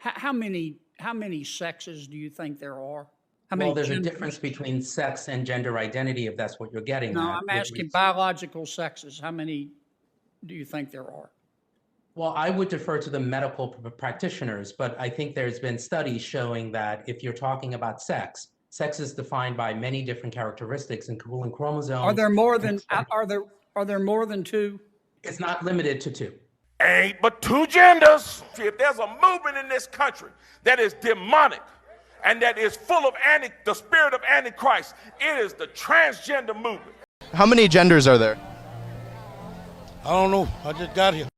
How many sexes do you think there are? How many Well, there's a genders? difference between sex and gender identity, if that's what you're getting No, at. I'm asking biological sexes. How many do you think there are? Well, I would defer to the medical practitioners, but I think there's been studies showing that if you're talking about sex, sex is defined by many different characteristics, including chromosomes. Are there more than two? It's not limited to two. Ain't but two genders. If there's a movement in this country that is demonic and that is full of the spirit of Antichrist, it is the transgender movement. How many genders are there? I don't know. I just got here.